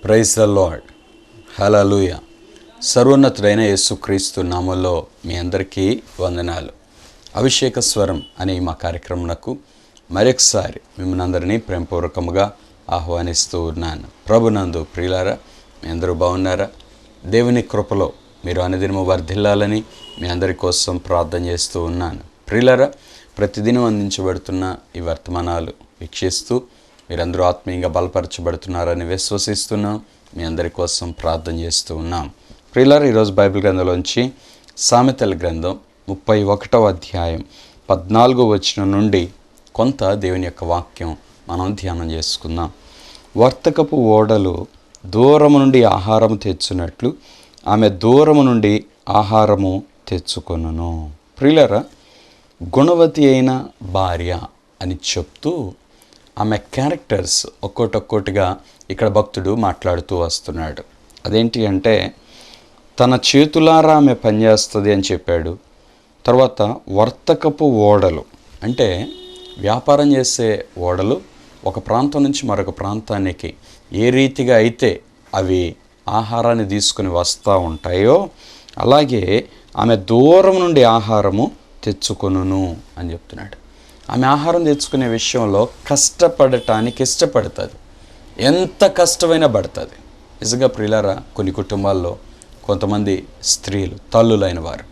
Praise the lord. హల్లెలూయా. సర్వోన్నతుడైన యేసుక్రీస్తు నామములో మీ అందరికీ వందనాలు. అభిషేక స్వరం అనే మా కార్యక్రమంకు మరొకసారి మిమ్మల్ని అందరినీ ప్రేమపూర్వకముగా ఆహ్వానిస్తూ ఉన్నాను. ప్రభునందు ప్రియులారా, మీ అందరూ బాగున్నారా? దేవుని కృపలో మీరు అనుదినము వర్ధిల్లాలని మీ అందరి కోసం ప్రార్థన చేస్తూ ఉన్నాను. ప్రియులారా, ప్రతిదినం అందించబడుతున్న ఈ వర్తమానాలు వీక్షిస్తూ మీరందరూ ఆత్మీయంగా బలపరచబడుతున్నారని విశ్వసిస్తున్నాం. మీ అందరి కోసం ప్రార్థన చేస్తూ ఉన్నాం. ప్రియులారా, ఈరోజు బైబిల్ గ్రంథంలోంచి సామెతల గ్రంథం 31వ అధ్యాయం 14వ వచనం నుండి కొంత దేవుని యొక్క వాక్యం మనం ధ్యానం చేసుకుందాం. వర్తకపు ఓడలు దూరము నుండి ఆహారము తెచ్చున్నట్లు ఆమె దూరము నుండి ఆహారము తెచ్చుకొనును. ప్రియులారా, గుణవతి అయిన భార్య అని చెప్తూ ఆమె క్యారెక్టర్స్ ఒక్కొక్కటిగా ఇక్కడ భక్తుడు మాట్లాడుతూ వస్తున్నాడు. అదేంటి అంటే, తన చేతులారా ఆమె పనిచేస్తుంది అని చెప్పాడు. తర్వాత వర్తకపు ఓడలు అంటే వ్యాపారం చేసే ఓడలు ఒక ప్రాంతం నుంచి మరొక ప్రాంతానికి ఏ రీతిగా అయితే అవి ఆహారాన్ని తీసుకుని వస్తూ ఉంటాయో అలాగే ఆమె దూరం నుండి ఆహారము తెచ్చుకొనును అని చెప్తున్నాడు. ఆమె ఆహారం తెచ్చుకునే విషయంలో కష్టపడటానికి ఇష్టపడుతుంది. ఎంత కష్టమైనా పడుతుంది. నిజంగా ప్రియులారా, కొన్ని కుటుంబాల్లో కొంతమంది స్త్రీలు తల్లులైన వారు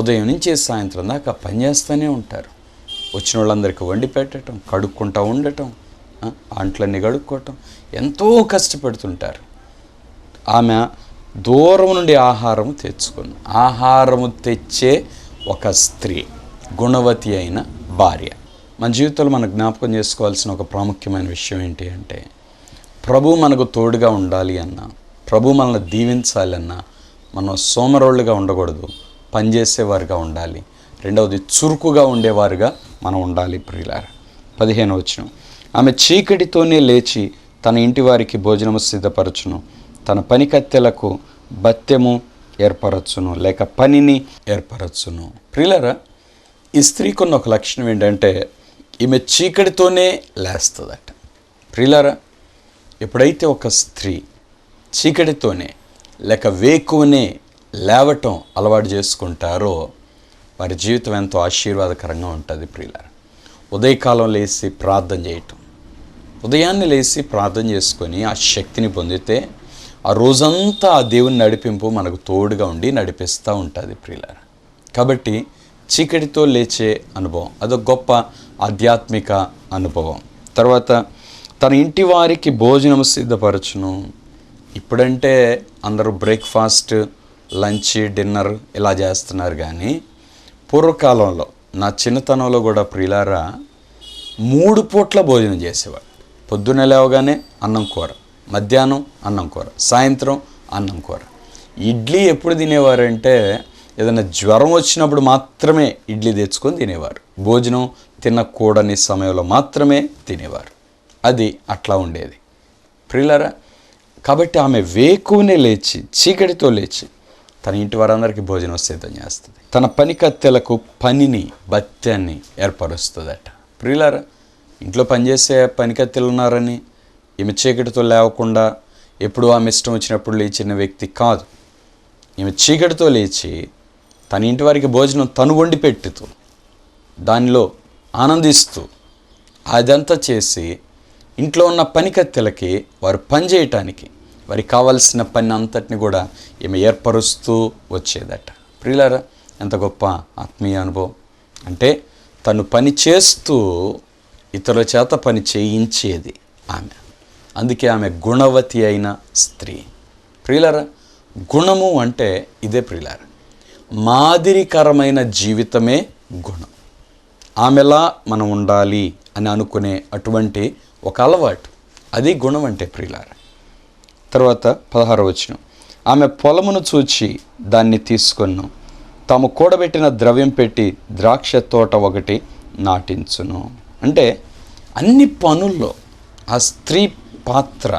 ఉదయం నుంచి సాయంత్రం దాకా పనిచేస్తూనే ఉంటారు. వచ్చిన వాళ్ళందరికీ వండి పెట్టడం, కడుక్కుంటూ ఉండటం, అంట్లన్నీ కడుక్కోవటం, ఎంతో కష్టపడుతుంటారు. ఆమె దూరం నుండి ఆహారము తెచ్చుకుంది. ఆహారము తెచ్చే ఒక స్త్రీ, గుణవతి అయిన భార్య. మన జీవితంలో మనం జ్ఞాపకం చేసుకోవాల్సిన ఒక ప్రాముఖ్యమైన విషయం ఏంటి అంటే, ప్రభు మనకు తోడుగా ఉండాలి అన్నా, ప్రభు మనల్ని దీవించాలి అన్నా, మనం సోమరోళ్ళుగా ఉండకూడదు, పనిచేసేవారుగా ఉండాలి. రెండవది, చురుకుగా ఉండేవారుగా మనం ఉండాలి. ప్రియులారా, 15వ వచనం, ఆమె చీకటితోనే లేచి తన ఇంటి వారికి భోజనము సిద్ధపరచును, తన పనికత్తెలకు భత్యము ఏర్పరచును, లేక పనిని ఏర్పరచును. ప్రియులారా, ఈ స్త్రీకి ఉన్న ఒక లక్షణం ఏంటంటే, ఈమె చీకటితోనే లేస్తుందట. ప్రియులారా, ఎప్పుడైతే ఒక స్త్రీ చీకటితోనే లేక వేకువనే లేవటం అలవాటు చేసుకుంటారో వారి జీవితం ఎంతో ఆశీర్వాదకరంగా ఉంటుంది. ప్రియులారా, ఉదయకాలం లేచి ప్రార్థన చేయటం, ఉదయాన్నే లేచి ప్రార్థన చేసుకొని ఆ శక్తిని పొందితే ఆ రోజంతా ఆ దేవుని నడిపింపు మనకు తోడుగా ఉండి నడిపిస్తూ ఉంటుంది. ప్రియులారా, కాబట్టి చీకటితో లేచే అనుభవం అదొక గొప్ప ఆధ్యాత్మిక అనుభవం. తర్వాత తన ఇంటి వారికి భోజనం సిద్ధపరచును. ఇప్పుడంటే అందరూ బ్రేక్ఫాస్ట్, లంచ్, డిన్నర్ ఇలా చేస్తున్నారు. కానీ పూర్వకాలంలో నా చిన్నతనంలో కూడా ప్రియులారా 3 పూట్ల భోజనం చేసేవాడు. పొద్దున్న లేవగానే అన్నం కూర, మధ్యాహ్నం అన్నం కూర, సాయంత్రం అన్నం కూర. ఇడ్లీ ఎప్పుడు తినేవారంటే ఏదైనా జ్వరం వచ్చినప్పుడు మాత్రమే ఇడ్లీ తెచ్చుకొని తినేవారు. భోజనం తినకూడని సమయంలో మాత్రమే తినేవారు. అది అట్లా ఉండేది. ప్రియులారా, కాబట్టి ఆమె వేకువనే లేచి చీకటితో లేచి తన ఇంటి వారందరికీ భోజనం సిద్ధం చేస్తుంది. తన పనికత్తెలకు పనిని, భత్యాన్ని ఏర్పరుస్తుందట. ప్రియులారా, ఇంట్లో పనిచేసే పనికత్తెలు ఉన్నారని ఈమె చీకటితో లేవకుండా ఎప్పుడు ఆమె ఇష్టం వచ్చినప్పుడు లేచిన వ్యక్తి కాదు. ఈమె చీకటితో లేచి తన ఇంటి వారికి భోజనం తను వండి పెట్టుతూ దానిలో ఆనందిస్తూ అదంతా చేసి ఇంట్లో ఉన్న పనికత్తెలకి వారు పని చేయటానికి వారికి కావలసిన పని అంతటిని కూడా ఈమె ఏర్పరుస్తూ వచ్చేదట. ప్రియులారా, ఎంత గొప్ప ఆత్మీయ అనుభవం అంటే, తను పని చేస్తూ ఇతరుల చేత పని చేయించేది ఆమె. అందుకే ఆమె గుణవతి అయిన స్త్రీ. ప్రియులారా, గుణము అంటే ఇదే. ప్రియులారా, మాదిరికరమైన జీవితమే గుణం. ఆమెలా మనం ఉండాలి అని అనుకునే అటువంటి ఒక అలవాటు, అది గుణం అంటే. ప్రియులారా, తర్వాత 16వ వచనం, ఆమె పొలమును చూచి దాన్ని తీసుకొను, తాము కూడబెట్టిన ద్రవ్యం పెట్టి ద్రాక్ష తోట ఒకటి నాటించును. అంటే అన్ని పనుల్లో ఆ స్త్రీ పాత్ర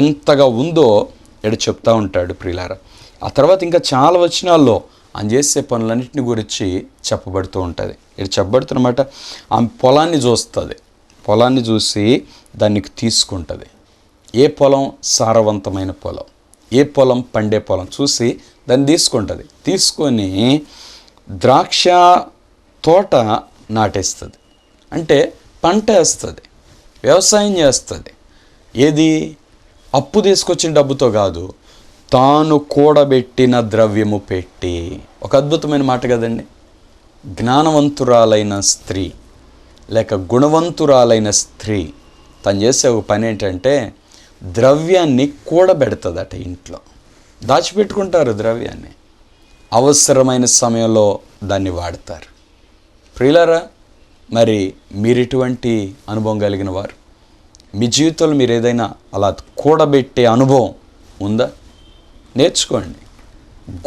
ఎంతగా ఉందో ఇక్కడ చెప్తూ ఉంటాడు. ప్రియులారా, ఆ తర్వాత ఇంకా చాలా వచనాల్లో ఆయన చేసే పనులన్నింటిని గురించి చెప్పబడుతూ ఉంటుంది. ఇక్కడ చెప్పబడుతున్నమాట, ఆమె పొలాన్ని చూస్తుంది, పొలాన్ని చూసి దాన్ని తీసుకుంటుంది. ఏ పొలం సారవంతమైన పొలం, ఏ పొలం పండే పొలం చూసి దాన్ని తీసుకుంటుంది. తీసుకొని ద్రాక్ష తోట నాటేస్తుంది, అంటే పంట వేస్తుంది, వ్యవసాయం చేస్తుంది. ఏది? అప్పు తీసుకొచ్చిన డబ్బుతో కాదు, తాను కూడబెట్టిన ద్రవ్యము పెట్టి. ఒక అద్భుతమైన మాట కదండి. జ్ఞానవంతురాలైన స్త్రీ లేక గుణవంతురాలైన స్త్రీ తను చేసే ఒక పని ఏంటంటే ద్రవ్యాన్ని కూడబెడుతుందట. ఇంట్లో దాచిపెట్టుకుంటారు ద్రవ్యాన్ని, అవసరమైన సమయంలో దాన్ని వాడతారు. ప్రియులారా, మరి మీరు ఇటువంటి అనుభవం కలిగిన వారు, మీ జీవితంలో మీరు ఏదైనా అలా కూడబెట్టే అనుభవం ఉందా? నేర్చుకోండి.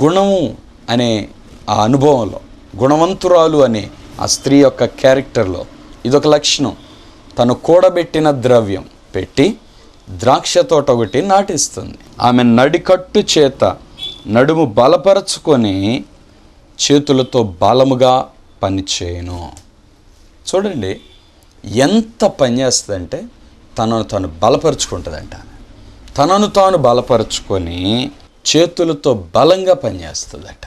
గుణము అనే ఆ అనుభవంలో, గుణవంతురాలు అనే ఆ స్త్రీ యొక్క క్యారెక్టర్లో ఇదొక లక్షణం. తను కూడబెట్టిన ద్రవ్యం పెట్టి ద్రాక్ష తోట ఒకటి నాటిస్తుంది. ఆమె నడికట్టు చేత నడుము బలపరచుకొని చేతులతో బలముగా పనిచేయను. చూడండి ఎంత పని చేస్తుందంటే తనను తాను బలపరుచుకుంటుందంట. తనను తాను బలపరుచుకొని చేతులతో బలంగా పనిచేస్తుందట.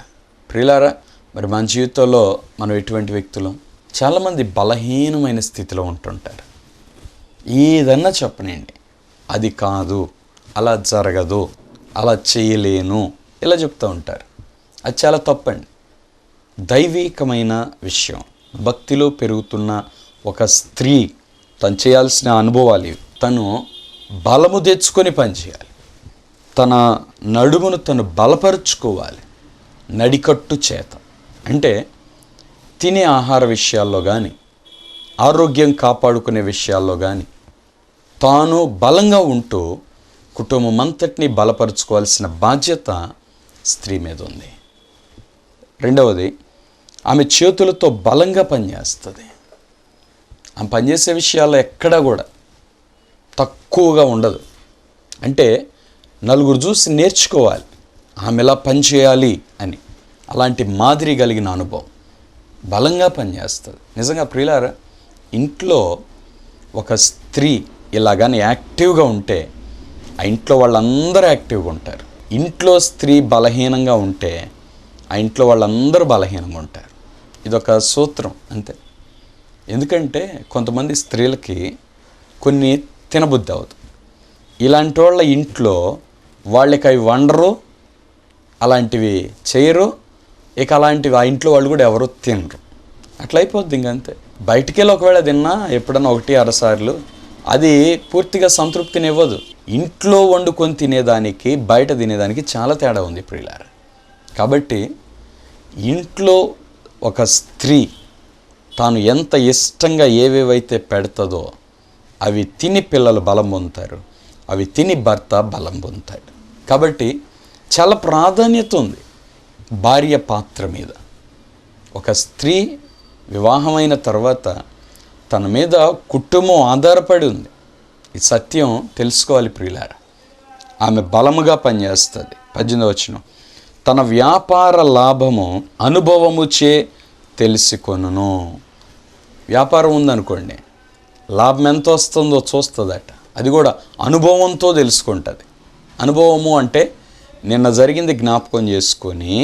ప్రియులారా, మరి మన జీవితంలో మనం ఎటువంటి వ్యక్తులు? చాలామంది బలహీనమైన స్థితిలో ఉంటుంటారు. ఏదన్నా చెప్పనండి, అది కాదు, అలా జరగదు, అలా చేయలేను, ఇలా చెప్తూ ఉంటారు. అది చాలా తప్పండి. దైవికమైన విషయం, భక్తిలో పెరుగుతున్న ఒక స్త్రీ తను చేయాల్సిన అనుభవాలు ఇవి. తను బలము తెచ్చుకొని పనిచేయాలి. తన నడుమును తను బలపరుచుకోవాలి నడికట్టు చేత. అంటే తినే ఆహార విషయాల్లో కానీ, ఆరోగ్యం కాపాడుకునే విషయాల్లో కానీ తాను బలంగా ఉంటూ కుటుంబం అంతటినీ బలపరుచుకోవాల్సిన బాధ్యత స్త్రీ మీద ఉంది. రెండవది, ఆమె చేతులతో బలంగా పనిచేస్తుంది. ఆమె పనిచేసే విషయాల్లో ఎక్కడా కూడా తక్కువగా ఉండదు. అంటే నలుగురు చూసి నేర్చుకోవాలి ఆమె ఎలా పనిచేయాలి అని. అలాంటి మాదిరి కలిగిన అనుభవం, బలంగా పనిచేస్తుంది. నిజంగా ప్రియులారా, ఇంట్లో ఒక స్త్రీ ఇలాగానే యాక్టివ్గా ఉంటే ఆ ఇంట్లో వాళ్ళందరూ యాక్టివ్గా ఉంటారు. ఇంట్లో స్త్రీ బలహీనంగా ఉంటే ఆ ఇంట్లో వాళ్ళందరూ బలహీనంగా ఉంటారు. ఇదొక సూత్రం అంతే. ఎందుకంటే కొంతమంది స్త్రీలకి కొన్ని తినబుద్ధి అవుతుంది. ఇలాంటి వాళ్ళ ఇంట్లో వాళ్ళకి అవి వండరు, అలాంటివి చేయరు, ఇక అలాంటివి ఆ ఇంట్లో వాళ్ళు కూడా ఎవరు తినరు. అట్లా అయిపోద్ది ఇంకంతే. బయటికి వెళ్ళి ఒకవేళ తిన్నా ఎప్పుడన్నా 1-6 సార్లు, అది పూర్తిగా సంతృప్తినివ్వదు. ఇంట్లో వండుకొని తినేదానికి బయట తినేదానికి చాలా తేడా ఉంది ప్రియులారా. కాబట్టి ఇంట్లో ఒక స్త్రీ తాను ఎంత ఇష్టంగా ఏవేవైతే పెడతాదో అవి తిని పిల్లలు బలం పొందుతారు, అవి తిని భర్త బలం పొందుతాడు. కాబట్టి చాలా ప్రాధాన్యత ఉంది భార్య పాత్ర మీద. ఒక స్త్రీ వివాహమైన తర్వాత తన మీద కుటుంబం ఆధారపడి ఉంది. ఈ సత్యం తెలుసుకోవాలి ప్రియులారా. ఆమె బలముగా పనిచేస్తుంది. 18వ వచనం, తన వ్యాపార లాభము అనుభవముచే తెలుసుకొనును. వ్యాపారం ఉందనుకోండి, లాభం ఎంత వస్తుందో చూస్తుందట. అది కూడా అనుభవంతో తెలుసుకుంటుంది. అనుభవము అంటే నిన్న జరిగింది జ్ఞాపకం చేసుకొని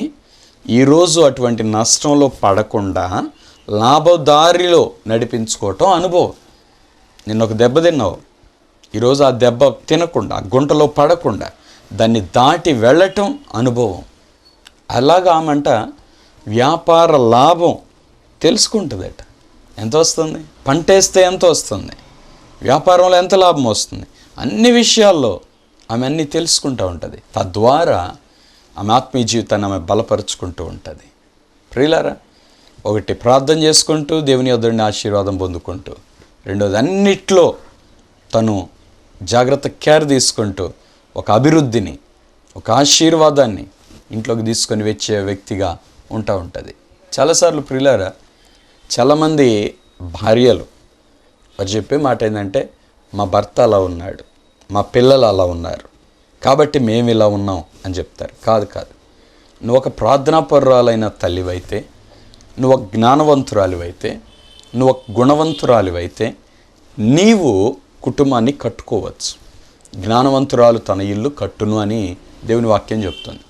ఈరోజు అటువంటి నష్టంలో పడకుండా లాభదారిలో నడిపించుకోవటం అనుభవం. నిన్న ఒక దెబ్బ తిన్నావు, ఈరోజు ఆ దెబ్బ తినకుండా, ఆ గుంటలో పడకుండా దాన్ని దాటి వెళ్ళటం అనుభవం. అలాగా ఆమంట వ్యాపార లాభం తెలుసుకుంటుందట. ఎంత వస్తుంది, పంట వేస్తే ఎంత వస్తుంది, వ్యాపారంలో ఎంత లాభం వస్తుంది, అన్ని విషయాల్లో ఆమె అన్నీ తెలుసుకుంటూ ఉంటుంది. తద్వారా ఆమె ఆత్మీయ జీవితాన్ని ఆమె బలపరుచుకుంటూ ఉంటుంది. ప్రియులారా, ఒకటి ప్రార్థన చేసుకుంటూ దేవుని యొద్దనుండి ఆశీర్వాదం పొందుకుంటూ, రెండోది అన్నిట్లో తను జాగ్రత్త కేర్ తీసుకుంటూ ఒక అభివృద్ధిని, ఒక ఆశీర్వాదాన్ని ఇంట్లోకి తీసుకొని వచ్చే వ్యక్తిగా ఉంటుంది. చాలాసార్లు ప్రియులారా, చాలామంది భార్యలు వారు చెప్పే మాట ఏంటంటే, మా భర్త అలా ఉన్నాడు, మా పిల్లలు అలా ఉన్నారు కాబట్టి మేము ఇలా ఉన్నాం అని చెప్తారు. కాదు, నువ్వు ఒక ప్రార్థనాపరురాలైన తల్లివైతే, నువ్వు ఒక జ్ఞానవంతురాలివైతే, నువ్వు ఒక గుణవంతురాలివైతే నీవు కుటుంబాన్ని కట్టుకోవచ్చు. జ్ఞానవంతురాలు తన ఇల్లు కట్టును అని దేవుని వాక్యం చెప్తుంది.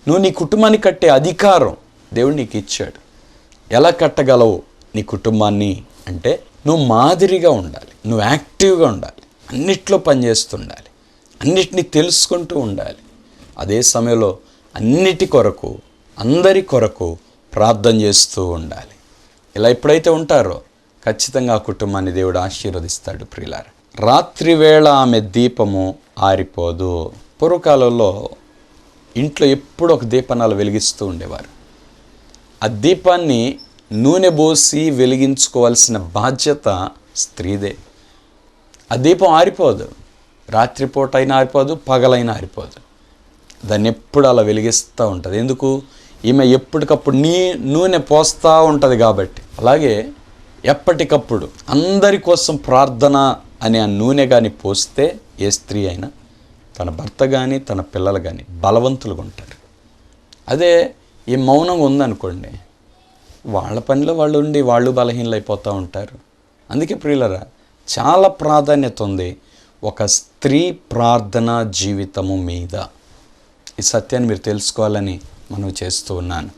నువ్వు నీ కుటుంబాన్ని కట్టే అధికారం దేవుడు నీకు ఇచ్చాడు. ఎలా కట్టగలవు నీ కుటుంబాన్ని అంటే నువ్వు మాదిరిగా ఉండాలి, నువ్వు యాక్టివ్గా ఉండాలి, అన్నిట్లో పనిచేస్తుండాలి, అన్నిటినీ తెలుసుకుంటూ ఉండాలి. అదే సమయంలో అన్నిటి కొరకు అందరి కొరకు ప్రార్థన చేస్తూ ఉండాలి. ఇలా ఎప్పుడైతే ఉంటారో ఖచ్చితంగా ఆ కుటుంబాన్ని దేవుడు ఆశీర్వదిస్తాడు. ప్రియులారా, రాత్రి వేళ ఆమె దీపము ఆరిపోదు. పూర్వకాలంలో ఇంట్లో ఎప్పుడు ఒక దీపనాలు వెలిగిస్తూ ఉండేవారు. ఆ దీపాన్ని నూనె పోసి వెలిగించుకోవాల్సిన బాధ్యత స్త్రీదే. ఆ దీపం ఆరిపోదు, రాత్రిపూట అయినా ఆరిపోదు, పగలైనా ఆరిపోదు. దాన్ని ఎప్పుడు అలా వెలిగిస్తూ ఉంటుంది. ఎందుకు? ఈమె ఎప్పటికప్పుడు నూనె పోస్తూ ఉంటుంది కాబట్టి. అలాగే ఎప్పటికప్పుడు అందరి కోసం ప్రార్థన అనే ఆ నూనె కానీ పోస్తే ఏ స్త్రీ అయినా తన భర్త కానీ తన పిల్లలు కానీ బలవంతులుగా ఉంటారు. అదే ఈ మౌనంగా ఉందనుకోండి, వాళ్ళ పనిలో వాళ్ళు ఉండి వాళ్ళు బలహీనలు అయిపోతూ ఉంటారు. అందుకే ప్రియులరా, చాలా ప్రాధాన్యత ఉంది ఒక స్త్రీ ప్రార్థన జీవితము మీద. ఈ సత్యాన్ని మీరు తెలుసుకోవాలని మనం చేస్తూ ఉన్నాను.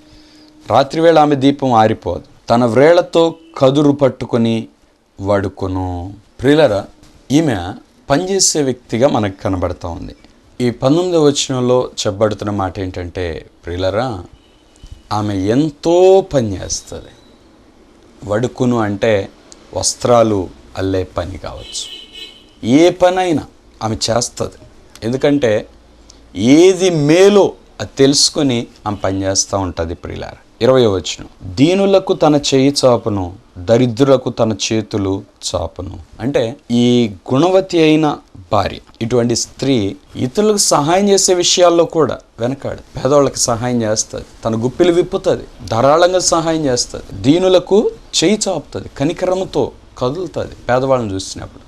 రాత్రివేళ ఆమె దీపం ఆరిపోదు, తన వ్రేళ్లతో కదురు పట్టుకొని వడుకును. ప్రియులరా, ఈమె పనిచేసే వ్యక్తిగా మనకు కనబడుతూ ఉంది. ఈ 19వ వచనంలో చెప్పబడుతున్న మాట ఏంటంటే ప్రియులరా, ఆమె ఎంతో పని చేస్తుంది. వడుకును అంటే వస్త్రాలు అల్లే పని కావచ్చు, ఏ పనైనా ఆమె చేస్తుంది. ఎందుకంటే ఏది మేలో అది తెలుసుకొని ఆమె పని చేస్తూ ఉంటుంది. ప్రియులారా, 20వ వచనం, దీనులకు తన చేయి చాపును, దరిద్రులకు తన చేతులు చాపును. అంటే ఈ గుణవతి అయిన భార్య, ఇటువంటి స్త్రీ ఇతరులకు సహాయం చేసే విషయాల్లో కూడా వెనకాడు. పేదవాళ్ళకి సహాయం చేస్తుంది, తన గుప్పిలు విప్పుతుంది, ధారాళంగా సహాయం చేస్తుంది, దీనులకు చేయి చాపుతుంది, కనికరముతో కదులుతుంది పేదవాళ్ళని చూసినప్పుడు.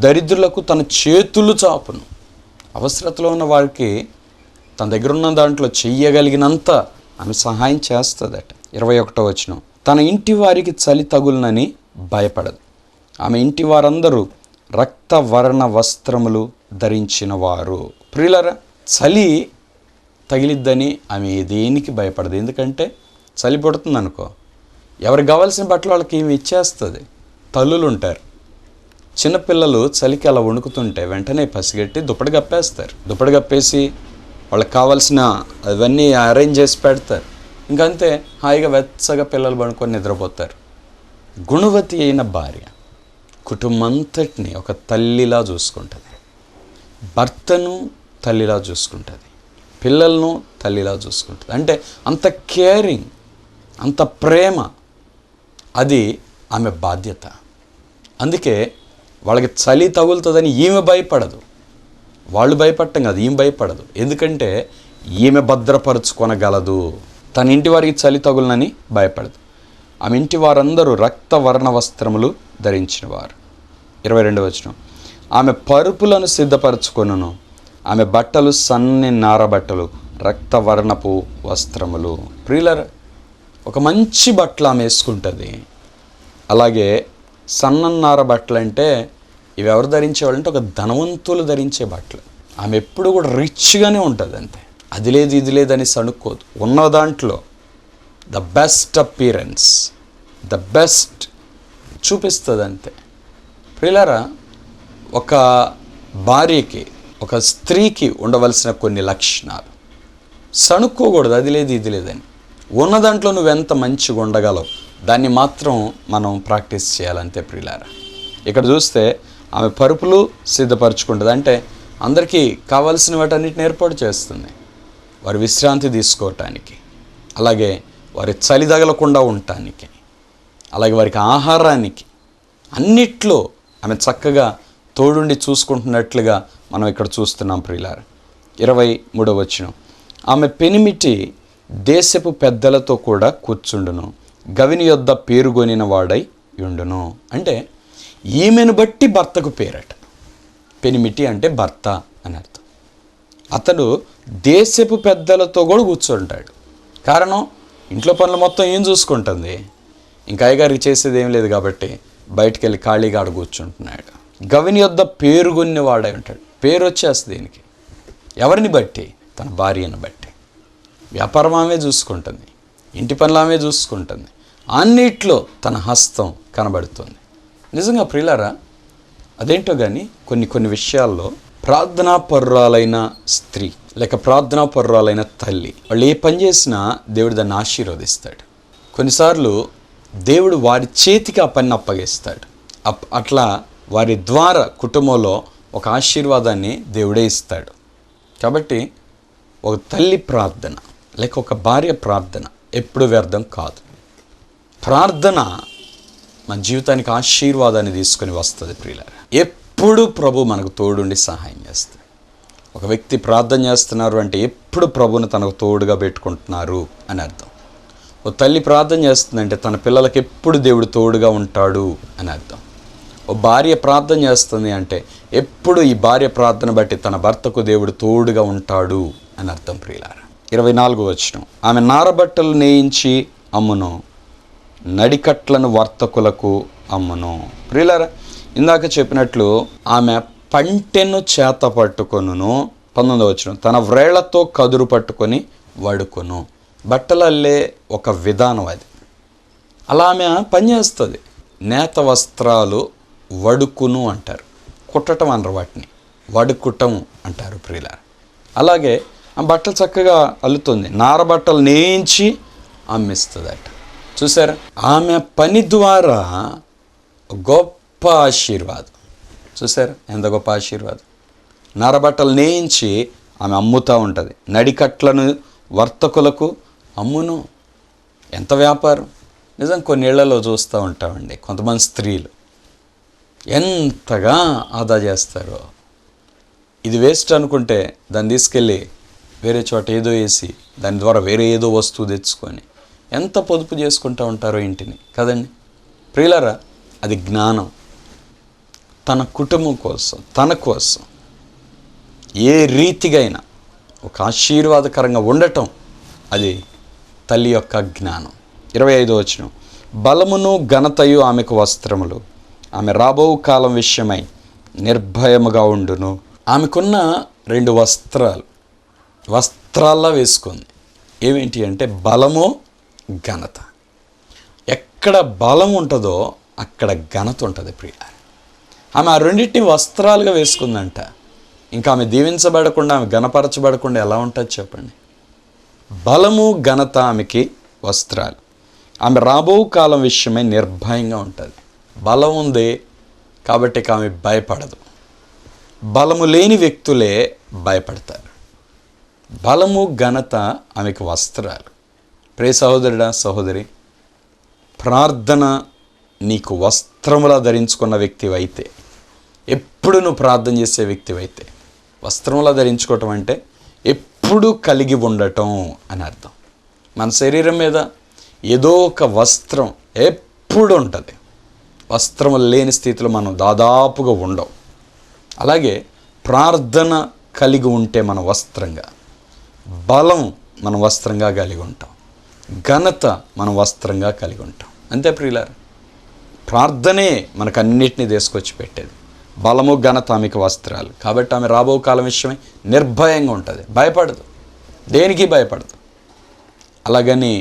దరిద్రులకు తన చేతులు చాపును, అవసరతలో ఉన్న వారికి తన దగ్గర ఉన్న దాంట్లో చెయ్యగలిగినంత ఆమె సహాయం చేస్తుందట. 21వ వచనం, తన ఇంటి వారికి చలి తగులునని భయపడదు. ఆమె ఇంటి వారందరూ రక్తవర్ణ వస్త్రములు ధరించిన వారు. ప్రియులరా, చలి తగిలిద్దని ఆమె దేనికి భయపడదు. ఎందుకంటే చలి పుడుతుంది అనుకో, ఎవరికి కావాల్సిన బట్టలు వాళ్ళకి ఏమి ఇచ్చేస్తుంది. తల్లులు ఉంటారు, చిన్నపిల్లలు చలికి అలా వణుకుతుంటే వెంటనే పసిగట్టి దుప్పటి కప్పేస్తారు. దుప్పటి కప్పేసి వాళ్ళకి కావాల్సిన అవన్నీ అరేంజ్ చేసి పెడతారు. ఇంకంతే హాయిగా వెచ్చగా పిల్లలు పడుకొని నిద్రపోతారు. గుణవతి అయిన భార్య కుటుంబంతటిని ఒక తల్లిలా చూసుకుంటుంది, భర్తను తల్లిలా చూసుకుంటుంది, పిల్లలను తల్లిలా చూసుకుంటుంది. అంటే అంత కేరింగ్, అంత ప్రేమ, అది ఆమె బాధ్యత. అందుకే వాళ్ళకి చలి తగులుతుందని ఈమె భయపడదు, వాళ్ళు భయపడటం కాదు, ఈమె భయపడదు. ఎందుకంటే ఈమె భద్రపరుచుకొనగలదు. తన ఇంటి వారికి చలి తగులనని భయపడదు. ఆమె ఇంటి వారందరూ రక్తవర్ణ వస్త్రములు ధరించిన వారు. 22వ వచనం, ఆమె పరుపులను సిద్ధపరచుకొనును, ఆమె బట్టలు సన్ని నారబట్టలు, రక్తవర్ణపు వస్త్రములు. ప్రియులర్, ఒక మంచి బట్టలు ఆమె వేసుకుంటుంది. అలాగే సన్నన్నార బట్టలు అంటే ఇవి ఎవరు ధరించేవాళ్ళంటే ఒక ధనవంతులు ధరించే బట్టలు. ఆమె ఎప్పుడు కూడా రిచ్గానే ఉంటుంది. అంతే, అది లేదు ఇది లేదని సణుక్కోదు. ఉన్న దాంట్లో the best appearance, the best చూపిస్తుంది. అంతే. ప్రియులారా, ఒక భార్యకి, ఒక స్త్రీకి ఉండవలసిన కొన్ని లక్షణాలు. సణుక్కోకూడదు అది లేదు ఇది లేదని. ఉన్న దాంట్లో నువ్వెంత మంచిగా ఉండగలవు దాన్ని మాత్రం మనం ప్రాక్టీస్ చేయాలంతే. ప్రియులారా, ఇక్కడ చూస్తే ఆమె పరుపులు సిద్ధపరచుకుంటుంది. అంటే అందరికీ కావాల్సిన వాటన్నిటిని ఏర్పాటు చేస్తుంది, వారి విశ్రాంతి తీసుకోవటానికి, అలాగే వారి చలి తగలకుండా ఉండటానికి, అలాగే వారికి ఆహారానికి, అన్నిట్లో ఆమె చక్కగా తోడుండి చూసుకుంటున్నట్లుగా మనం ఇక్కడ చూస్తున్నాం. ప్రియులారా, 23వ వచనం, ఆమె పెనిమిటి దేశపు పెద్దలతో కూడా కూర్చుండును, గవిని యొద్ద పేరుగొనిన వాడై యుండును. అంటే ఈమెను బట్టి భర్తకు పేరట. పెనిమిటి అంటే భర్త అని అర్థం. అతడు దేశపు పెద్దలతో కూడా కూర్చుంటాడు. కారణం, ఇంట్లో పనులు మొత్తం ఏం చూసుకుంటుంది, ఇంకా అయ్యగారికి చేసేది ఏం లేదు కాబట్టి బయటికి వెళ్ళి ఖాళీగా ఆడ కూర్చుంటున్నాడు. గవిని యొద్ద పేరుగొనిన వాడై ఉంటాడు. పేరు వచ్చేస్తుంది దీనికి. ఎవరిని బట్టి? తన భార్యను బట్టి. వ్యాపారం ఆమె చూసుకుంటుంది, ఇంటి పనులు ఆమె చూసుకుంటుంది, అన్నిట్లో తన హస్తం కనబడుతుంది. నిజంగా ప్రియులారా, అదేంటో కానీ కొన్ని విషయాల్లో ప్రార్థనాపరురాలైన స్త్రీ లేక ప్రార్థనాపరురాలైన తల్లి వాళ్ళు ఏ పని చేసినా దేవుడు దాన్ని ఆశీర్వదిస్తాడు. కొన్నిసార్లు దేవుడు వారి చేతికి ఆ పని అప్పగిస్తాడు. అట్లా వారి ద్వారా కుటుంబంలో ఒక ఆశీర్వాదాన్ని దేవుడే ఇస్తాడు. కాబట్టి ఒక తల్లి ప్రార్థన లేక ఒక భార్య ప్రార్థన ఎప్పుడు వ్యర్థం కాదు. ప్రార్థన మన జీవితానికి ఆశీర్వాదాన్ని తీసుకొని వస్తుంది ప్రియులారా. ఎప్పుడు ప్రభు మనకు తోడుండి సహాయం చేస్తాడు. ఒక వ్యక్తి ప్రార్థన చేస్తున్నారు అంటే ఎప్పుడు ప్రభుని తనకు తోడుగా పెట్టుకుంటున్నారు అని అర్థం. ఓ తల్లి ప్రార్థన చేస్తుందంటే తన పిల్లలకి ఎప్పుడు దేవుడు తోడుగా ఉంటాడు అని అర్థం. ఓ భార్య ప్రార్థన చేస్తుంది అంటే ఎప్పుడు ఈ భార్య ప్రార్థన బట్టి తన భర్తకు దేవుడు తోడుగా ఉంటాడు అని అర్థం ప్రియులారా. 24వ వచనం, ఆమె నారబట్టలు నేయించి అమ్మును, నడికట్లను వర్తకులకు అమ్మును. ప్రియులారా, ఇందాక చెప్పినట్లు ఆమె పంటెను చేత పట్టుకొనును. 19వ వచనం, తన వ్రేళ్లతో కదురు పట్టుకొని వడుకొను. బట్టలు అల్లే ఒక విధానం అది. అలా ఆమె పనిచేస్తుంది. నేత వస్త్రాలు వడుకును అంటారు, కుట్టటం అనరు, వాటిని వడుకుటం అంటారు ప్రియులారా. అలాగే ఆ బట్టలు చక్కగా అల్లుతుంది, నారబట్టలు నేయించి అమ్మిస్తుందట. చూసారా, ఆమె పని ద్వారా గొప్ప ఆశీర్వాదం. చూసారా ఎంత గొప్ప ఆశీర్వాదం. నారబట్టలు నేయించి ఆమె అమ్ముతూ ఉంటుంది, నడికట్లను వర్తకులకు అమ్మును. ఎంత వ్యాపారం. నిజం కొన్ని ఇళ్లలో చూస్తూ ఉంటామండి, కొంతమంది స్త్రీలు ఎంతగా ఆదా చేస్తారో. ఇది వేస్ట్ అనుకుంటే దాన్ని తీసుకెళ్ళి వేరే చోట ఏదో వేసి దాని ద్వారా వేరే ఏదో వస్తువు తెచ్చుకొని ఎంత పొదుపు చేసుకుంటూ ఉంటారో ఇంటిని కదండి ప్రియులారా. అది జ్ఞానం. తన కుటుంబం కోసం, తన కోసం ఏ రీతిగా అయినా ఒక ఆశీర్వాదకరంగా ఉండటం అది తల్లి యొక్క జ్ఞానం. 25వ వచనం, బలమును ఘనతయు ఆమెకు వస్త్రములు, ఆమె రాబో కాలం విషయమై నిర్భయముగా ఉండును. ఆమెకున్న 2 వస్త్రాల్లా వేసుకుంది. ఏమేంటి అంటే బలము, ఘనత. ఎక్కడ బలం ఉంటుందో అక్కడ ఘనత ఉంటుంది ప్రియ. ఆమె ఆ రెండింటిని వస్త్రాలుగా వేసుకుందంట. ఇంకా ఆమె దీవించబడకుండా, ఆమె ఘనపరచబడకుండా ఎలా ఉంటుంది చెప్పండి. బలము, ఘనత ఆమెకి వస్త్రాలు. ఆమె రాబో కాలం విషయమై నిర్భయంగా ఉంటుంది. బలం ఉంది కాబట్టి ఆమె భయపడదు. బలము లేని వ్యక్తులే భయపడతారు. బలము, ఘనత ఆమెకు వస్త్రాలు. ప్రియ సహోదరుడా, సహోదరి, ప్రార్థన నీకు వస్త్రములా ధరించుకున్న వ్యక్తివైతే, ఎప్పుడు నువ్వు ప్రార్థన చేసే వ్యక్తివైతే, వస్త్రములా ధరించుకోవటం అంటే ఎప్పుడు కలిగి ఉండటం అని అర్థం. మన శరీరం మీద ఏదో ఒక వస్త్రం ఎప్పుడు ఉంటుంది. వస్త్రము లేని స్థితిలో మనం దాదాపుగా ఉండవు. అలాగే ప్రార్థన కలిగి ఉంటే మన వస్త్రంగా, బలం మన వస్త్రంగా కలిగి ఉంటాం, ఘనత మన వస్త్రంగా కలిగి ఉంటాం. అంతే ప్రియులారా, ప్రార్థనే మనకు అన్నిటినీ తీసుకొచ్చి పెట్టేది. బలము, ఘనత ఆమెకు వస్త్రాలు. కాబట్టి ఆమె రాబో కాలం విషయమై నిర్భయంగా ఉంటుంది, భయపడదు, దేనికి భయపడదు. అలాగని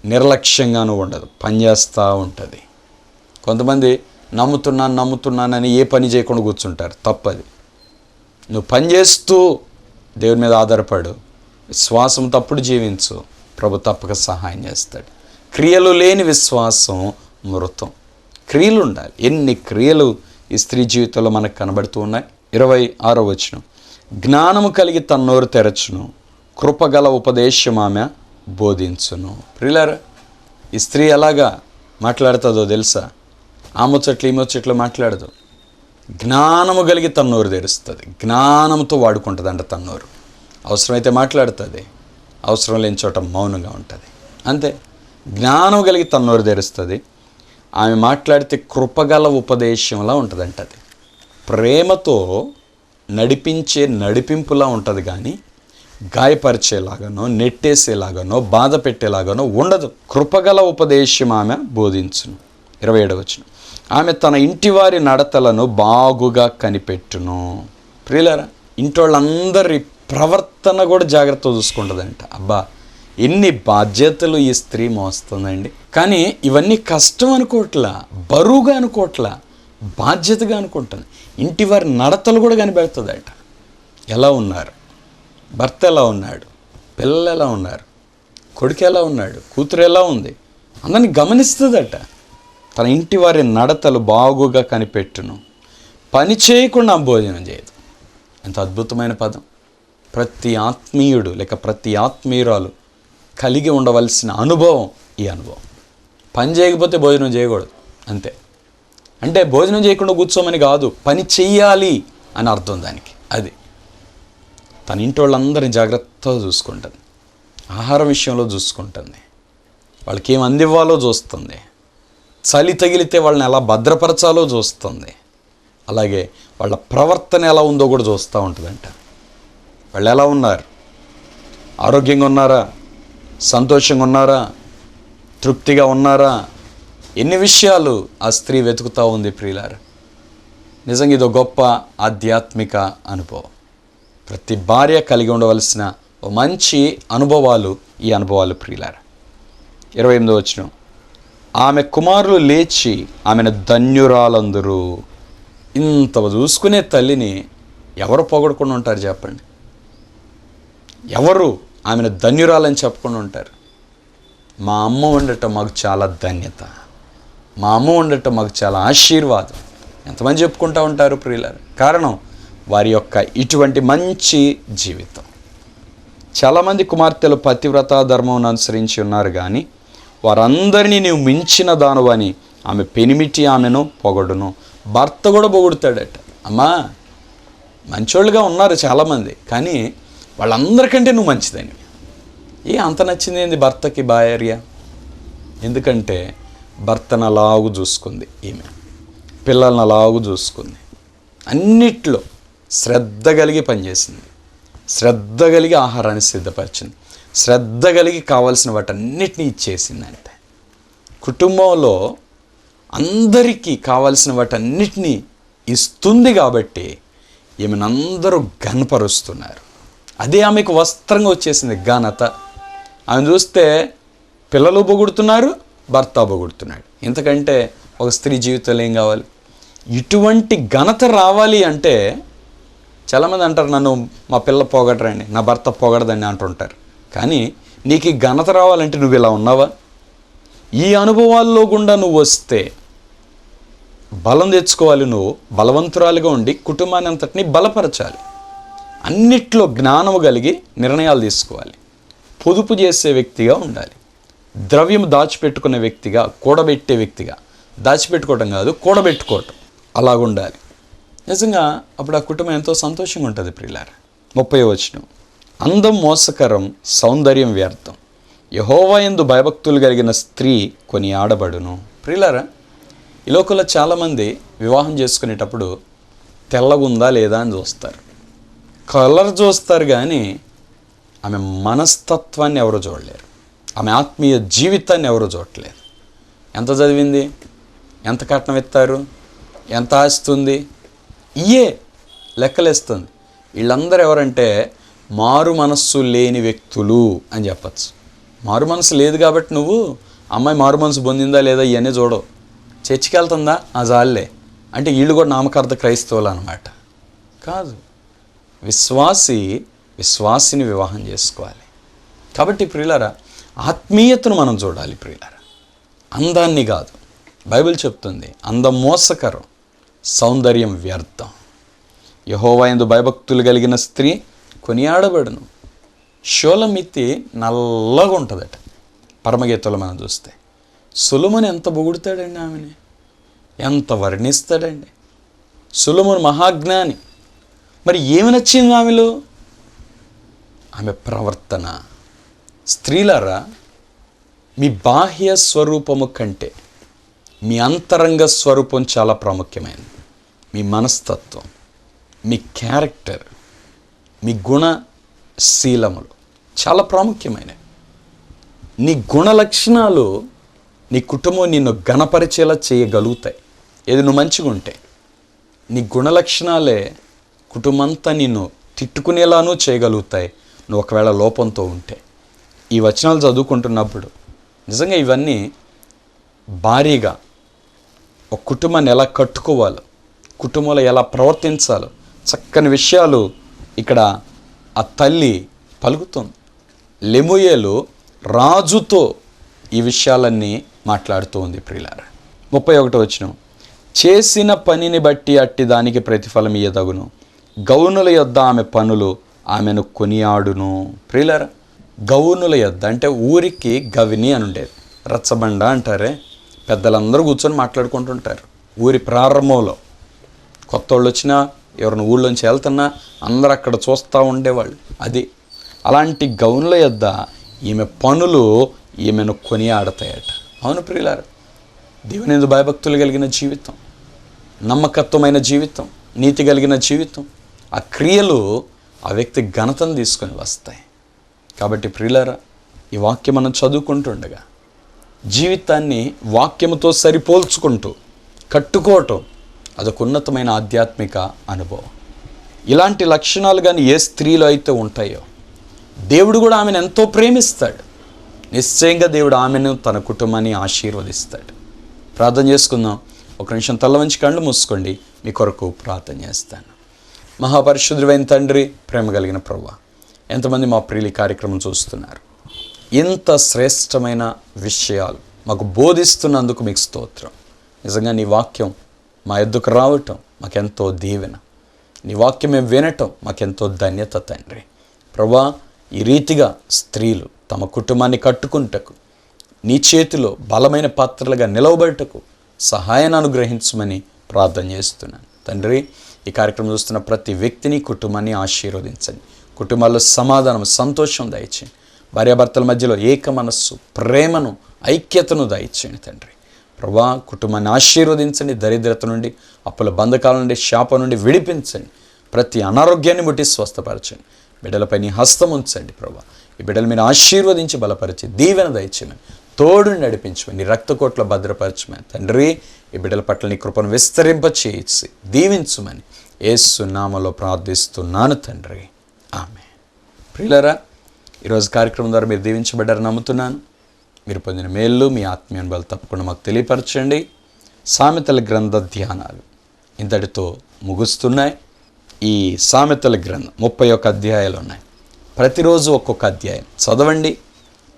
నిర్లక్ష్యంగానూ ఉండదు, పనిచేస్తూ ఉంటుంది. కొంతమంది నమ్ముతున్నానని ఏ పని చేయకుండా కూర్చుంటారు, తప్పది. నువ్వు పనిచేస్తూ దేవుని మీద ఆధారపడు, విశ్వాసం తప్పుడు జీవించు, ప్రభు తప్పక సహాయం చేస్తాడు. క్రియలు లేని విశ్వాసం మృతం. క్రియలు ఉండాలి. ఎన్ని క్రియలు ఈ స్త్రీ జీవితంలో మనకు కనబడుతూ ఉన్నాయి. 26వ వచనం, జ్ఞానము కలిగి తన్నోరు తెరచును, కృపగల ఉపదేశం ఆమె బోధించును. ప్రియులారా, ఈ స్త్రీ ఎలాగా మాట్లాడుతుందో తెలుసా? ఆ ముచ్చట్లు ఈ ముచ్చట్లు మాట్లాడదు. జ్ఞానము కలిగి తన్నోరు తెరుస్తుంది. జ్ఞానంతో వాడుకుంటుందంట తన్నోరు. అవసరమైతే మాట్లాడుతుంది, అవసరం లేని చోట మౌనంగా ఉంటుంది. అంతే. జ్ఞానం కలిగి తన్నోరు తెరుస్తుంది. ఆమె మాట్లాడితే కృపగల ఉపదేశంలా ఉంటుందంట. అది ప్రేమతో నడిపించే నడిపింపులా ఉంటుంది, కానీ గాయపరిచేలాగానో, నెట్టేసేలాగానో, బాధ పెట్టేలాగానో ఉండదు. కృపగల ఉపదేశం ఆమె బోధించును. 27వ వచనం, ఆమె తన ఇంటివారి నడతలను బాగుగా కనిపెట్టును. ప్రియులారా, ఇంటోళ్ళందరి ప్రవర్తన కూడా జాగ్రత్తగా చూసుకుంటుందంట. అబ్బా, ఎన్ని బాధ్యతలు ఈ స్త్రీ మోస్తుందండి. కానీ ఇవన్నీ కష్టం అనుకోవట్లా, బరువుగా అనుకోవట్లా, బాధ్యతగా అనుకుంటుంది. ఇంటి వారి నడతలు కూడా కనిపెడుతుందట. ఎలా ఉన్నారు, భర్త ఎలా ఉన్నాడు, పిల్లలు ఎలా ఉన్నారు, కొడుకు ఎలా ఉన్నాడు, కూతురు ఎలా ఉంది, అందరిని గమనిస్తుందట. తన ఇంటి వారి నడతలు బాగుగా కనిపెట్టును, పని చేయకుండా భోజనం చేయదు. ఎంత అద్భుతమైన పదం. ప్రతి ఆత్మీయుడు లేక ప్రతి ఆత్మీయురాలు కలిగి ఉండవలసిన అనుభవం ఈ అనుభవం. పని చేయకపోతే భోజనం చేయకూడదు, అంతే. అంటే భోజనం చేయకుండా కూర్చోమని కాదు, పని చెయ్యాలి అని అర్థం దానికి. అది తన ఇంటి వాళ్ళందరినీ జాగ్రత్తగా చూసుకుంటుంది, ఆహారం విషయంలో చూసుకుంటుంది, వాళ్ళకి ఏం అందివ్వాలో చూస్తుంది, చలి తగిలితే వాళ్ళని ఎలా భద్రపరచాలో చూస్తుంది, అలాగే వాళ్ళ ప్రవర్తన ఎలా ఉందో కూడా చూస్తూ ఉంటుందంట. వాళ్ళు ఎలా ఉన్నారు, ఆరోగ్యంగా ఉన్నారా, సంతోషంగా ఉన్నారా, తృప్తిగా ఉన్నారా, ఎన్ని విషయాలు ఆ స్త్రీ వెతుకుతూ ఉంది ప్రియులారా. నిజంగా ఇదో గొప్ప ఆధ్యాత్మిక అనుభవం. ప్రతి భార్య కలిగి ఉండవలసిన ఓ మంచి అనుభవాలు ఈ అనుభవాలు ప్రియులారా. 28వ వచనం, ఆమె కుమారులు లేచి ఆమెను ధన్యురాలందరూ. ఇంత చూసుకునే తల్లిని ఎవరు పొగడకుండా ఉంటారు చెప్పండి? ఎవరు ఆమెను ధన్యురాలని చెప్పకుండా ఉంటారు? మా అమ్మ ఉండటం మాకు చాలా ధన్యత, మా అమ్మ ఉండటం మాకు చాలా ఆశీర్వాదం. ఎంతమంది చెప్పుకుంటూ ఉంటారు ప్రియులారా? కారణం వారి యొక్క ఇటువంటి మంచి జీవితం. చాలామంది కుమార్తెలు పతివ్రత ధర్మం అనుసరించి ఉన్నారు, కానీ వారందరినీ నీవు మించిన దానువని ఆమె పెనిమిటి ఆమెను పొగడును. భర్త కూడా పొగుడుతాడట. అమ్మా, మంచోళ్ళుగా ఉన్నారు చాలామంది, కానీ వాళ్ళందరికంటే నువ్వు మంచిదని. అంత నచ్చింది ఏంది భర్తకి భార్య? ఎందుకంటే భర్తను అలాగు చూసుకుంది ఈమె, పిల్లల్ని అలాగు చూసుకుంది, అన్నిట్లో శ్రద్ధ కలిగి పనిచేసింది, శ్రద్ధ కలిగి ఆహారాన్ని సిద్ధపరిచింది, శ్రద్ధ కలిగి కావాల్సిన వాటన్నిటినీ ఇచ్చేసింది. అంటే కుటుంబంలో అందరికీ కావాల్సిన వాటన్నిటినీ ఇస్తుంది కాబట్టి ఈమెనందరూ ఘనపరుస్తున్నారు. అదే ఆమెకు వస్త్రంగా వచ్చేసింది, ఘనత. ఆమెను చూస్తే పిల్లలు పొగుడుతున్నారు, భర్త పొగుడుతున్నాడు. ఇంతకంటే ఒక స్త్రీ జీవితంలో ఏం కావాలి? ఇటువంటి ఘనత రావాలి అంటే చాలామంది అంటారు, నన్ను మా పిల్ల పొగడరండి, నా భర్త పొగడదని అంటుంటారు. కానీ నీకు ఈ ఘనత రావాలంటే నువ్వు ఇలా ఉన్నావా? ఈ అనుభవాల్లో గుండా నువ్వు వస్తే బలం తెచ్చుకోవాలి. నువ్వు బలవంతురాలుగా ఉండి కుటుంబాన్ని అంతటిని బలపరచాలి. అన్నిట్లో జ్ఞానము కలిగి నిర్ణయాలు తీసుకోవాలి. పొదుపు చేసే వ్యక్తిగా ఉండాలి. ద్రవ్యం దాచిపెట్టుకునే వ్యక్తిగా, కూడబెట్టే వ్యక్తిగా, దాచిపెట్టుకోవటం కాదు కూడబెట్టుకోవటం, అలాగుండాలి. నిజంగా అప్పుడు ఆ కుటుంబం ఎంతో సంతోషంగా ఉంటుంది ప్రియులారా. 30వ వచనం, అందం మోసకరం, సౌందర్యం వ్యర్థం, యెహోవా యందు భయభక్తులు కలిగిన స్త్రీ కొని ఆడబడును. ప్రియులారా, ఈ లోకంలో చాలామంది వివాహం చేసుకునేటప్పుడు తెల్లగుందా లేదా అని చూస్తారు, కలర్ చూస్తారు, కానీ ఆమె మనస్తత్వాన్ని ఎవరు చూడలేరు, ఆమె ఆత్మీయ జీవితాన్ని ఎవరు చూడలేరు. ఎంత చదివింది, ఎంత కట్నం ఇస్తారు, ఎంత ఆస్తుంది, ఇయే లెక్కలేస్తుంది. వీళ్ళందరూ ఎవరంటే మారు మనస్సు లేని వ్యక్తులు అని చెప్పచ్చు. మారు మనసు లేదు కాబట్టి నువ్వు అమ్మాయి మారు మనసు పొందిందా లేదా ఇవన్నీ చూడవు. చర్చికి వెళ్తుందా, ఆ జాలే అంటే వీళ్ళు కూడా నామకార్థ క్రైస్తవులు అన్నమాట. కాదు, విశ్వాసిని వివాహం చేసుకోవాలి. కాబట్టి ప్రియులారా, ఆత్మీయతను మనం చూడాలి ప్రియులారా, అందాన్ని కాదు. బైబిల్ చెప్తుంది, అందం మోసకరం, సౌందర్యం వ్యర్థం. యెహోవా యందు భయభక్తులు కలిగిన స్త్రీ కొనియాడబడును. షోలమిత్తి నల్లగా ఉంటుందట పరమగీతలో మనం చూస్తే. సొలొమోను ఎంత పొగుడుతాడండి ఆమెని, ఎంత వర్ణిస్తాడండి. సొలొమోను మహాజ్ఞాని. మరి ఏమి నచ్చింది ఆమెలో? ఆమె ప్రవర్తన. స్త్రీలారా, మీ బాహ్య స్వరూపము కంటే మీ అంతరంగ స్వరూపం చాలా ప్రాముఖ్యమైనది. మీ మనస్తత్వం, మీ క్యారెక్టర్, మీ గుణశీలములు చాలా ప్రాముఖ్యమైనవి. నీ గుణ లక్షణాలు నీ కుటుంబం నిన్ను ఘనపరిచేలా చేయగలుగుతాయి. ఏది నువ్వు మంచిగా ఉంటే నీ గుణ లక్షణాలే కుటుంబం అంతా నిన్ను తిట్టుకునేలానూ చేయగలుగుతాయి నువ్వు ఒకవేళ లోపంతో ఉంటే. ఈ వచనాలు చదువుకుంటున్నప్పుడు నిజంగా ఇవన్నీ భారీగా ఒక కుటుంబాన్ని ఎలా కట్టుకోవాలో, కుటుంబంలో ఎలా ప్రవర్తించాలో చక్కని విషయాలు ఇక్కడ ఆ తల్లి పలుకుతుంది. లెమూయేలు రాజుతో ఈ విషయాలన్నీ మాట్లాడుతూ ఉంది. ప్రియులారా, 31వ వచనం, చేసిన పనిని బట్టి అట్టి దానికి ప్రతిఫలం ఇయ్యదగును, గౌనుల యొద్ద ఆమె పనులు ఆమెను కొనియాడును. ప్రియులారా, గౌనుల యొద్ద అంటే ఊరికి గవిని అని ఉండేది. రచ్చబండ అంటారే, పెద్దలందరూ కూర్చొని మాట్లాడుకుంటుంటారు. ఊరి ప్రారంభంలో కొత్త వాళ్ళు వచ్చినా ఎవరిని ఊళ్ళోంచి వెళ్తున్నా అందరూ అక్కడ చూస్తూ ఉండేవాళ్ళు. అది అలాంటి గౌనుల యొద్ద ఈమె పనులు ఈమెను కొనియాడతాయట. అవును ప్రియులారా, దేవుని యందు భయభక్తులు కలిగిన జీవితం, నమ్మకత్వమైన జీవితం, నీతి కలిగిన జీవితం, ఆ క్రియలు ఆ వ్యక్తి ఘనతను తీసుకొని వస్తాయి. కాబట్టి ప్రియులారా, ఈ వాక్యం మనం చదువుకుంటుండగా జీవితాన్ని వాక్యముతో సరిపోల్చుకుంటూ కట్టుకోవటం అదొక ఉన్నతమైన ఆధ్యాత్మిక అనుభవం. ఇలాంటి లక్షణాలు కానీ ఏ స్త్రీలో అయితే ఉంటాయో దేవుడు కూడా ఆమెను ఎంతో ప్రేమిస్తాడు. నిశ్చయంగా దేవుడు ఆమెను తన కుటుంబాన్ని ఆశీర్వదిస్తాడు. ప్రార్థన చేసుకుందాం. ఒక నిమిషం తల్ల వంచి కళ్ళు మూసుకోండి. మీ కొరకు ప్రార్థన చేస్తాను. మహాపరిశుద్ధుడైన తండ్రి, ప్రేమ కలిగిన ప్రభువా, ఎంతమంది మా ప్రియులు కార్యక్రమం చూస్తున్నారు. ఇంత శ్రేష్టమైన విషయాలు మాకు బోధిస్తున్నందుకు మీకు స్తోత్రం. నిజంగా నీ వాక్యం మా ఎద్దుకు రావటం మాకెంతో దీవెన. నీ వాక్యం మేము వినటం మాకెంతో ధన్యత తండ్రి. ప్రభువా, ఈ రీతిగా స్త్రీలు తమ కుటుంబాన్ని కట్టుకుంటకు నీ చేతిలో బలమైన పాత్రలుగా నిలవబడటకు సహాయాన్ని అనుగ్రహించమని ప్రార్థన చేస్తున్నాను తండ్రి. ఈ కార్యక్రమం చూస్తున్న ప్రతి వ్యక్తిని, కుటుంబాన్ని ఆశీర్వదించండి. కుటుంబాల్లో సమాధానం, సంతోషం దయచేయండి. భార్యాభర్తల మధ్యలో ఏక మనస్సు, ప్రేమను, ఐక్యతను దయచేయండి తండ్రి. ప్రభువా, కుటుంబాన్ని ఆశీర్వదించండి. దరిద్రత నుండి, అప్పుల బంధకాల నుండి, శాపం నుండి విడిపించండి. ప్రతి అనారోగ్యాన్ని ముట్టి స్వస్థపరచండి. బిడ్డలపై నీ హస్తం ఉంచండి ప్రభువా. ఈ బిడ్డలు మీరు ఆశీర్వదించి బలపరిచి దీవెన దయచేయమని, తోడు నడిపించమని, నీ రక్తకోట్ల భద్రపరచమని తండ్రి. ఈ బిడ్డల పట్ల నీ కృపను విస్తరింపచేసి దీవించుమని యేసు నామములో ప్రార్థిస్తున్నాను తండ్రి. ఆమేన్. ప్రియులారా, ఈరోజు కార్యక్రమం ద్వారా మీరు దీవించబడ్డారని నమ్ముతున్నాను. మీరు పొందిన మేళ్ళు, మీ ఆత్మీయ అనుభవాలు తప్పకుండా మాకు తెలియపరచండి. సామెతల గ్రంథ ధ్యానాలు ఇంతటితో ముగుస్తున్నాయి. ఈ సామెతల గ్రంథం 31 అధ్యాయాలు ఉన్నాయి. ప్రతిరోజు ఒక్కొక్క అధ్యాయం చదవండి.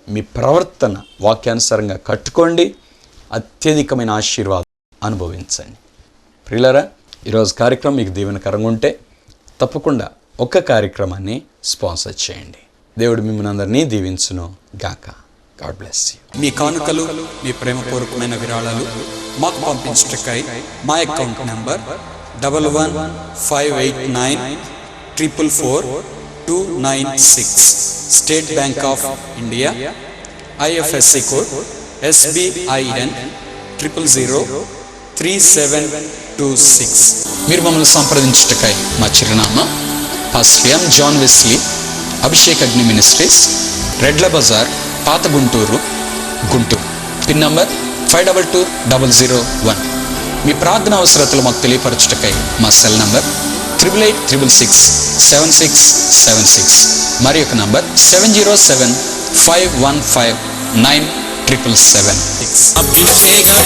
మీ ప్రవర్తన వాక్యానుసారంగా కట్టుకోండి. అత్యధికమైన ఆశీర్వాదం అనుభవించండి. ప్రియులారా, ఈరోజు కార్యక్రమం మీకు దీవెనకరంగా ఉంటే తప్పకుండా ఒక కార్యక్రమాన్ని స్పాన్సర్ చేయండి. దేవుడు మిమ్మల్ని అందరినీ దీవించును గాక. God bless you. మీ కానుకలు, మీ ప్రేమపూర్వకమైన విరాళాలు మాకు పంపించటకై మా account number 115894442996, State Bank of India, IFSC code SBIN 00032726. మీరు మమ్మల్ని సంప్రదించుటకై మా చిరునామా pastor M. John Wesley, Abhishek Agni ministries, Redla Bazar, పాత గుంటూరు, గుంటూరు. Pin number 522001. మీ ప్రార్థన అవసరతలు మాకు తెలియపరచుటకై మా సెల్ నంబర్ 8836767676, మరి ఒక నంబర్ 7075159777. అభిషేకము